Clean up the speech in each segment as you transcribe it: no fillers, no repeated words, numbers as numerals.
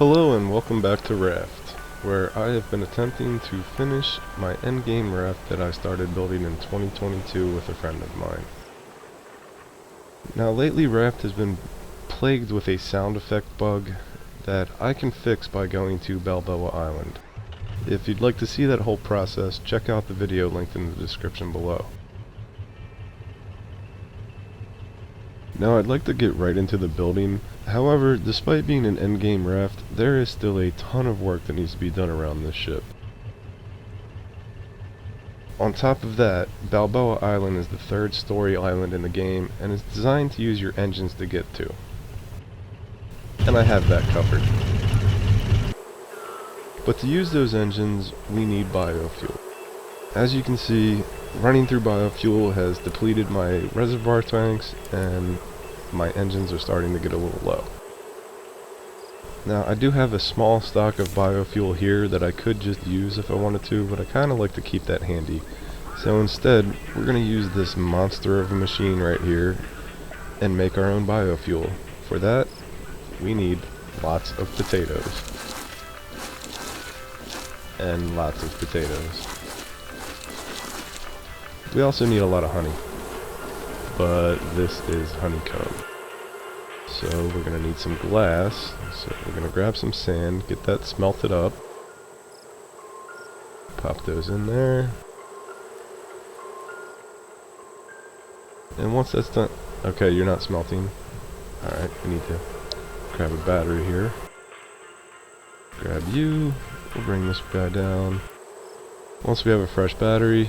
Hello and welcome back to Raft, where I have been attempting to finish my endgame raft that I started building in 2022 with a friend of mine. Now lately Raft has been plagued with a sound effect bug that I can fix by going to Balboa Island. If you'd like to see that whole process, check out the video linked in the description below. Now I'd like to get right into the building. However, despite being an endgame raft, there is still a ton of work that needs to be done around this ship. On top of that, Balboa Island is the third story island in the game and is designed to use your engines to get to. And I have that covered. But to use those engines, we need biofuel. As you can see, running through biofuel has depleted my reservoir tanks and my engines are starting to get a little low. Now I do have a small stock of biofuel here that I could just use if I wanted to, but I kind of like to keep that handy. So instead, we're going to use this monster of a machine right here and make our own biofuel. For that, we need lots of potatoes. And lots of potatoes. We also need a lot of honey. But this is honeycomb. So we're going to need some glass. So we're going to grab some sand, get that smelted up. Pop those in there. And once that's done... Okay, you're not smelting. Alright, we need to grab a battery here. Grab you. We'll bring this guy down. Once we have a fresh battery,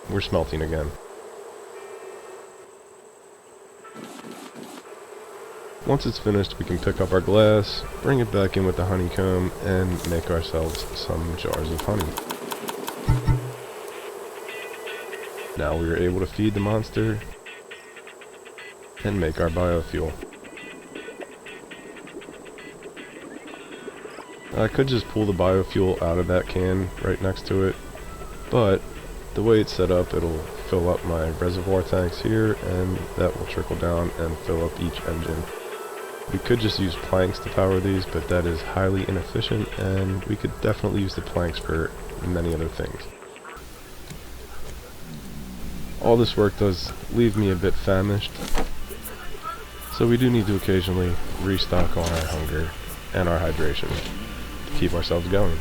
we're smelting again. Once it's finished, we can pick up our glass, bring it back in with the honeycomb, and make ourselves some jars of honey. Now we are able to feed the monster and make our biofuel. I could just pull the biofuel out of that can right next to it, but the way it's set up, it'll fill up my reservoir tanks here, and that will trickle down and fill up each engine. We could just use planks to power these, but that is highly inefficient, and we could definitely use the planks for many other things. All this work does leave me a bit famished, so we do need to occasionally restock on our hunger and our hydration to keep ourselves going.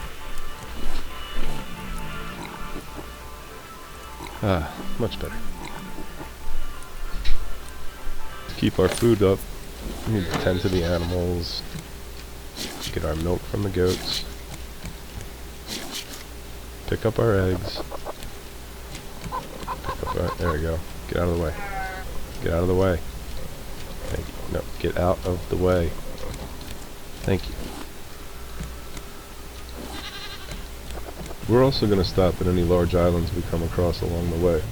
Ah, much better. To keep our food up, we need to tend to the animals, get our milk from the goats, pick up our eggs, there we go, get out of the way, get out of the way, thank you, no, get out of the way, thank you. We're also going to stop at any large islands we come across along the way.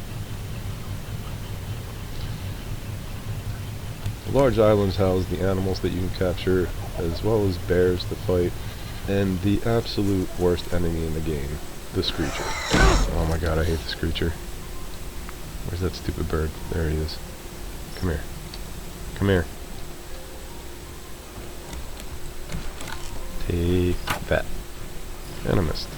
Large islands house the animals that you can capture, as well as bears to fight, and the absolute worst enemy in the game, the Screecher. Oh my god, I hate the Screecher. Where's that stupid bird? There he is. Come here. Come here. Take that. And I missed.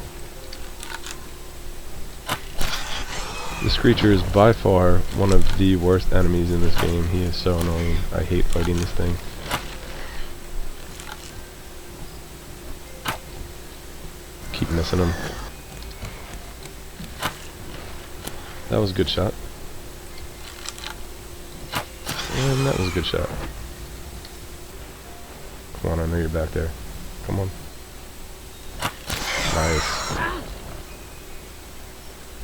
The Screecher is by far one of the worst enemies in this game. He is so annoying. I hate fighting this thing. Keep missing him. That was a good shot. And that was a good shot. Come on, I know you're back there. Come on. Nice.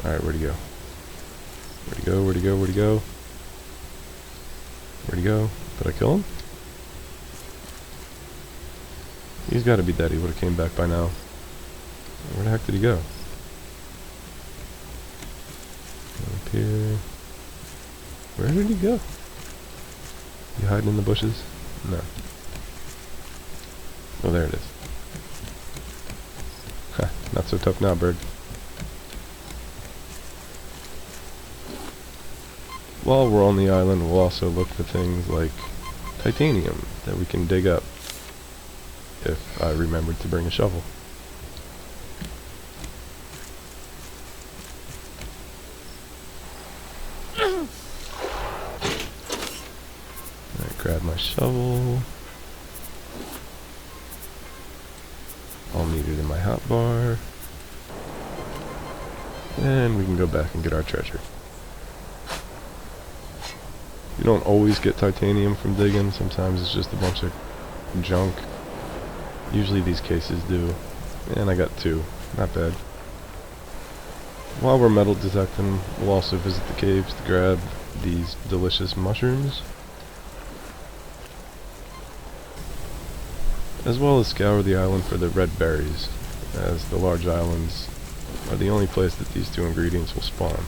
Alright, where'd he go? Where'd he go? Where'd he go? Where'd he go? Where'd he go? Did I kill him? He's gotta be dead. He would've came back by now. Where the heck did he go? Up here. Where did he go? You hiding in the bushes? No. Oh, there it is. Ha, not so tough now, bird. While we're on the island, we'll also look for things like titanium that we can dig up. if I remembered to bring a shovel. Alright, grab my shovel. I'll need it in my hotbar. And we can go back and get our treasure. You don't always get titanium from digging, sometimes it's just a bunch of junk. Usually these cases do. And I got 2, not bad. While we're metal detecting, we'll also visit the caves to grab these delicious mushrooms, as well as scour the island for the red berries, as the large islands are the only place that these 2 ingredients will spawn.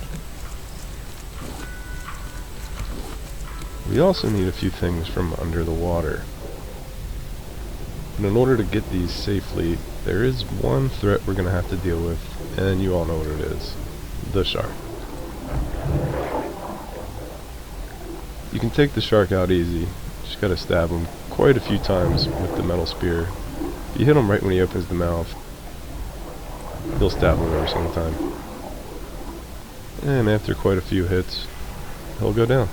We also need a few things from under the water. And in order to get these safely, there is one threat we're going to have to deal with, and you all know what it is. The shark. You can take the shark out easy. Just gotta stab him quite a few times with the metal spear. If you hit him right when he opens the mouth, you'll stab him every single time. And after quite a few hits, he'll go down.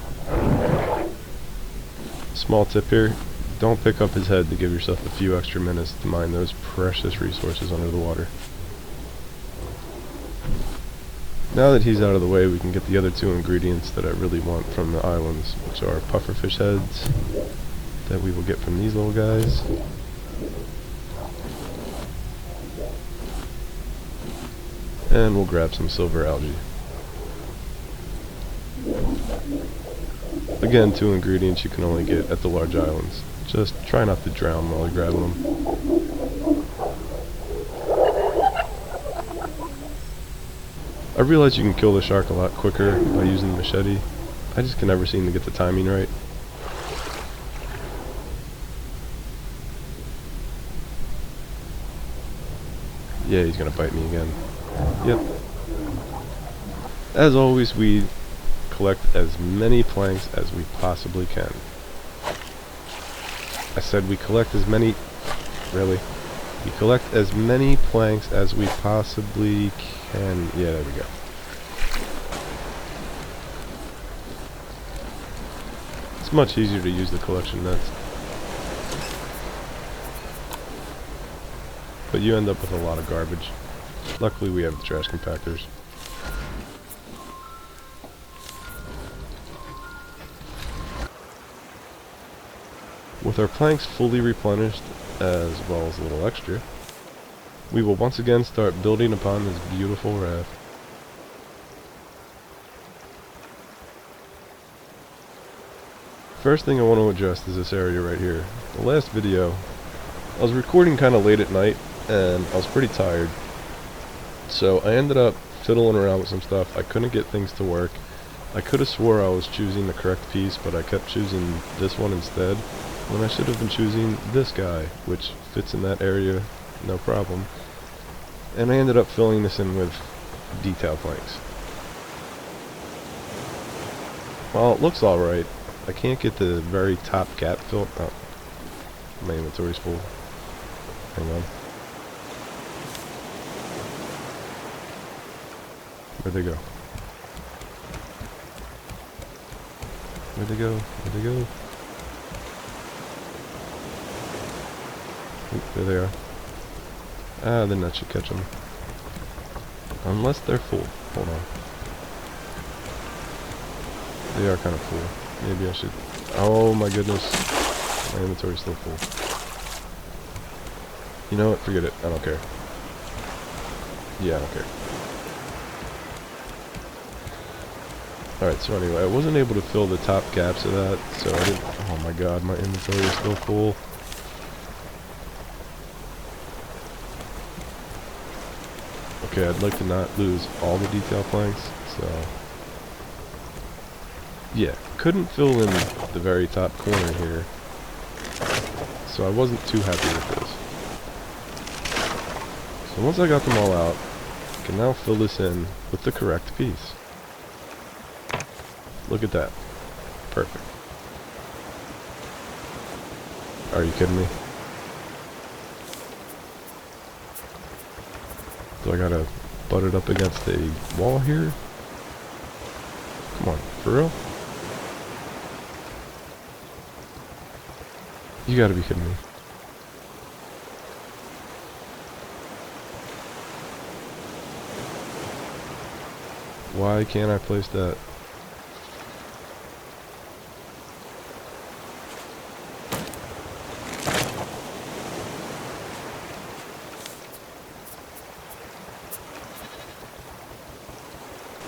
Small tip here, don't pick up his head to give yourself a few extra minutes to mine those precious resources under the water. Now that he's out of the way, we can get the other 2 ingredients that I really want from the islands, which are pufferfish heads that we will get from these little guys. And we'll grab some silver algae. Again, 2 ingredients you can only get at the large islands. Just try not to drown while you're grabbing them. I realize you can kill the shark a lot quicker by using the machete. I just can never seem to get the timing right. Yeah, he's gonna bite me again. Yep. As always, we collect as many planks as we possibly can. I said we collect as many... Really? We collect as many planks as we possibly can. Yeah, there we go. It's much easier to use the collection nets. But you end up with a lot of garbage. Luckily we have the trash compactors. With our planks fully replenished, as well as a little extra, we will once again start building upon this beautiful raft. First thing I want to address is this area right here. The last video, I was recording kind of late at night, and I was pretty tired. So I ended up fiddling around with some stuff. I couldn't get things to work. I could have swore I was choosing the correct piece, but I kept choosing this one instead, when I should have been choosing this guy, which fits in that area no problem. And I ended up filling this in with detail planks. Well, it looks alright. I can't get the very top gap filled. Oh, my inventory's full. Hang on. Where'd they go? Where'd they go? Where'd they go? Oop, there they are. Ah, the net should catch them. Unless they're full. Hold on. They are kind of full. Maybe I should... Oh my goodness. My inventory's still full. You know what? Forget it. I don't care. Yeah, I don't care. Alright, so anyway, I wasn't able to fill the top gaps of that, so I didn't... Oh my god, my inventory is still full. Okay, I'd like to not lose all the detail planks, so... Yeah, couldn't fill in the very top corner here, so I wasn't too happy with this. So once I got them all out, I can now fill this in with the correct piece. Look at that. Perfect. Are you kidding me? Do I gotta butt it up against a wall here? Come on, for real? You gotta be kidding me. Why can't I place that?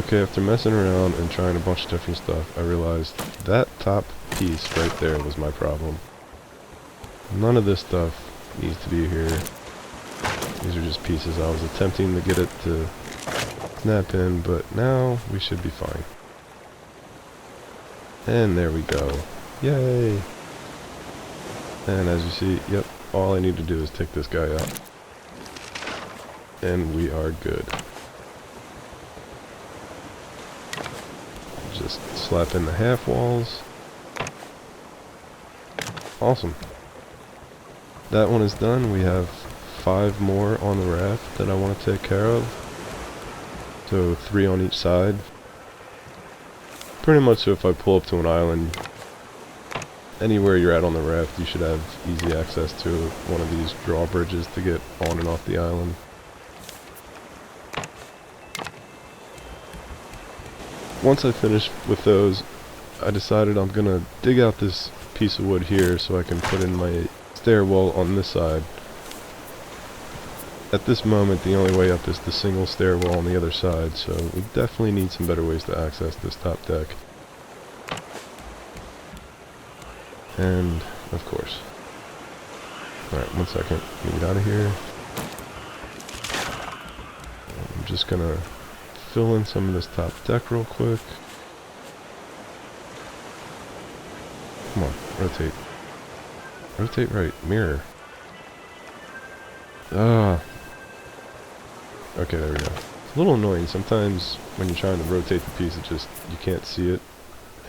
Okay, after messing around and trying a bunch of different stuff, I realized that top piece right there was my problem. None of this stuff needs to be here. These are just pieces. I was attempting to get it to snap in, but now we should be fine. And there we go. Yay! And as you see, yep, all I need to do is take this guy out. And we are good. Just slap in the half walls. Awesome. That one is done. We have 5 more on the raft that I want to take care of. So 3 on each side. Pretty much so if I pull up to an island, anywhere you're at on the raft, you should have easy access to one of these drawbridges to get on and off the island. Once I finish with those, I decided I'm gonna dig out this piece of wood here so I can put in my stairwell on this side. At this moment, the only way up is the single stairwell on the other side, so we definitely need some better ways to access this top deck. And, of course. Alright, 1 second. Let me get out of here. I'm just gonna fill in some of this top deck real quick. Come on, rotate. Rotate right, mirror. Ah. Okay, there we go. It's a little annoying. Sometimes when you're trying to rotate the piece, you can't see it.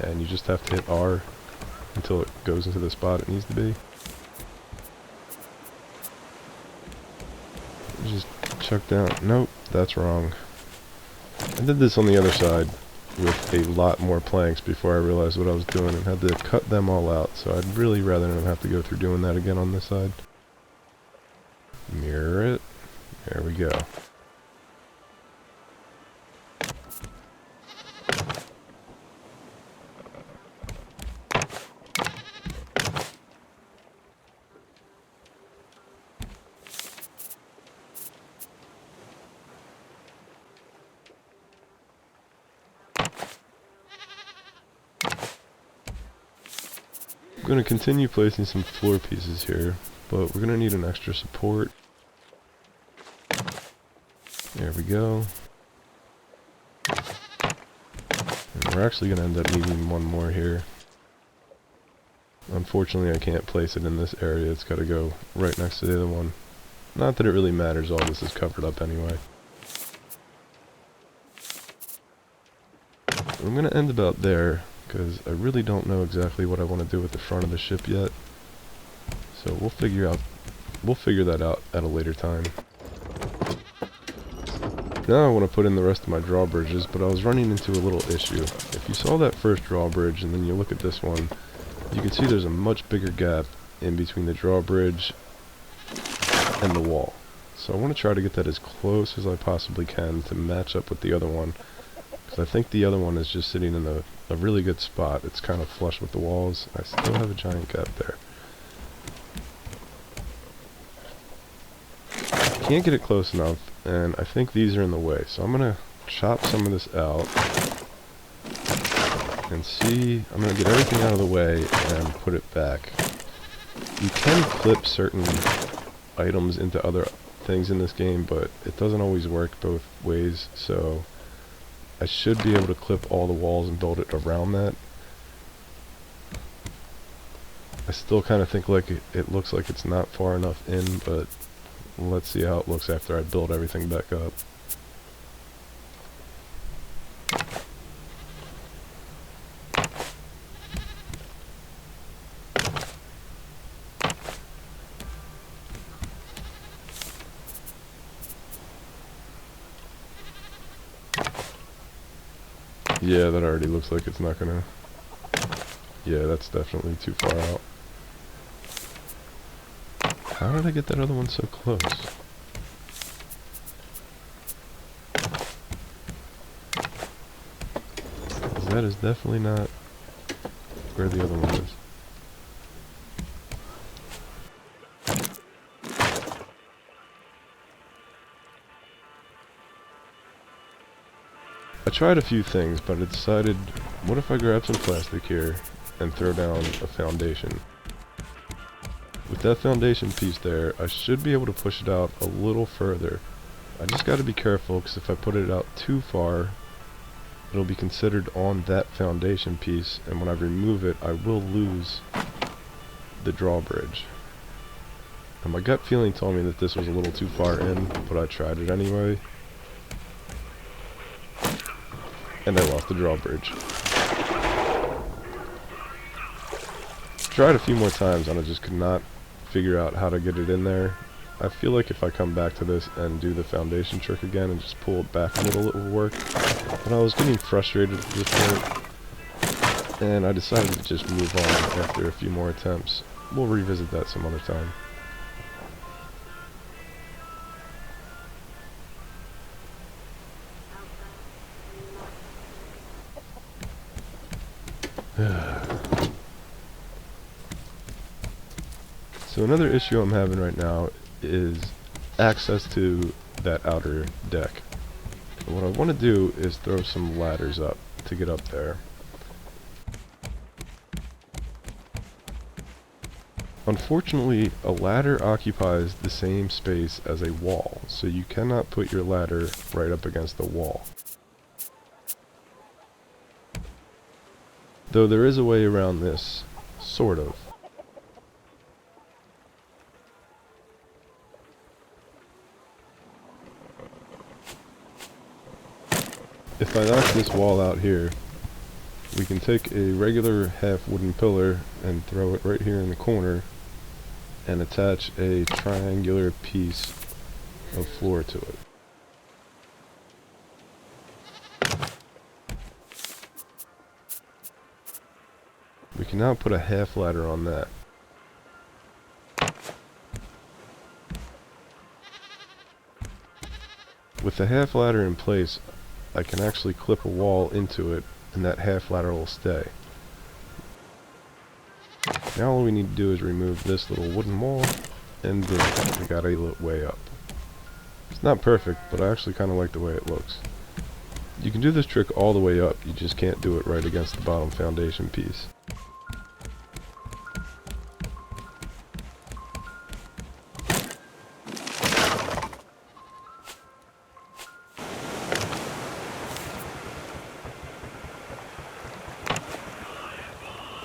And you just have to hit R until it goes into the spot it needs to be. Just chuck down. Nope, that's wrong. I did this on the other side with a lot more planks before I realized what I was doing and had to cut them all out, so I'd really rather not have to go through doing that again on this side. Mirror it. There we go. I'm going to continue placing some floor pieces here, but we're going to need an extra support. There we go. And we're actually going to end up needing one more here. Unfortunately, I can't place it in this area. It's got to go right next to the other one. Not that it really matters, all this is covered up anyway. I'm going to end about there, because I really don't know exactly what I want to do with the front of the ship yet. So we'll figure that out at a later time. Now I want to put in the rest of my drawbridges, but I was running into a little issue. If you saw that first drawbridge and then you look at this one, you can see there's a much bigger gap in between the drawbridge and the wall. So I want to try to get that as close as I possibly can to match up with the other one. Because I think the other one is just sitting in a really good spot. It's kind of flush with the walls. I still have a giant gap there. Can't get it close enough, and I think these are in the way. So I'm going to chop some of this out and see. I'm going to get everything out of the way and put it back. You can clip certain items into other things in this game, but it doesn't always work both ways, so I should be able to clip all the walls and build it around that. I still kind of think like it looks like it's not far enough in, but let's see how it looks after I build everything back up. Yeah, that already looks like it's not gonna... Yeah, that's definitely too far out. How did I get that other one so close? That is definitely not where the other one is. I tried a few things, but I decided, what if I grab some plastic here and throw down a foundation? With that foundation piece there, I should be able to push it out a little further. I just got to be careful, because if I put it out too far, it'll be considered on that foundation piece, and when I remove it, I will lose the drawbridge. And my gut feeling told me that this was a little too far in, but I tried it anyway. And I lost the drawbridge. Tried a few more times and I just could not figure out how to get it in there. I feel like if I come back to this and do the foundation trick again and just pull it back a little, it will work. But I was getting frustrated at this point, and I decided to just move on after a few more attempts. We'll revisit that some other time. So another issue I'm having right now is access to that outer deck. What I want to do is throw some ladders up to get up there. Unfortunately, a ladder occupies the same space as a wall, so you cannot put your ladder right up against the wall. Though there is a way around this, sort of. If I knock this wall out here, we can take a regular half wooden pillar and throw it right here in the corner and attach a triangular piece of floor to it. We can now put a half ladder on that. With the half ladder in place, I can actually clip a wall into it, and that half ladder will stay. Now all we need to do is remove this little wooden wall, and boom, we got a way up. It's not perfect, but I actually kind of like the way it looks. You can do this trick all the way up, you just can't do it right against the bottom foundation piece.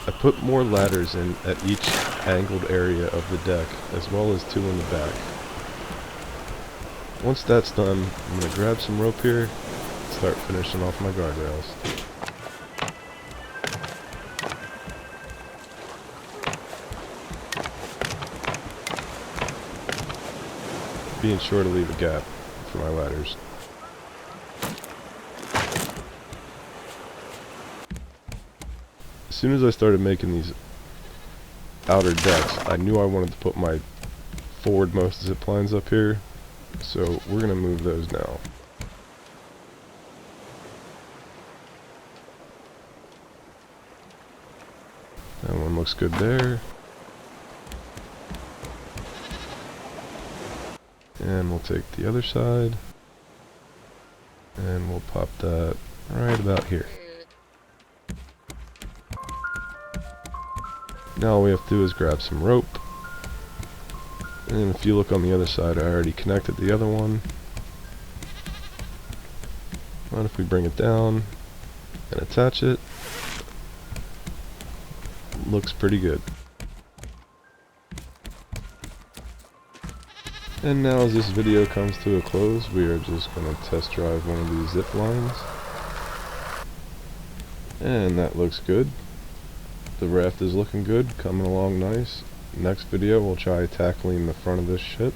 I put more ladders in at each angled area of the deck, as well as 2 in the back. Once that's done, I'm going to grab some rope here and start finishing off my guardrails. Being sure to leave a gap for my ladders. As soon as I started making these outer decks, I knew I wanted to put my forwardmost zip lines up here, so we're going to move those now. That one looks good there. And we'll take the other side, and we'll pop that right about here. Now all we have to do is grab some rope, and if you look on the other side, I already connected the other one. What if we bring it down and attach it? Looks pretty good. And now as this video comes to a close, we are just going to test drive one of these zip lines. And that looks good. The raft is looking good, coming along nice. Next video we'll try tackling the front of this ship.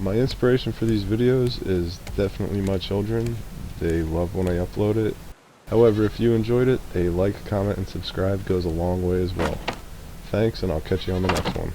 My inspiration for these videos is definitely my children. They love when I upload it. However, if you enjoyed it, a like, comment, and subscribe goes a long way as well. Thanks, and I'll catch you on the next one.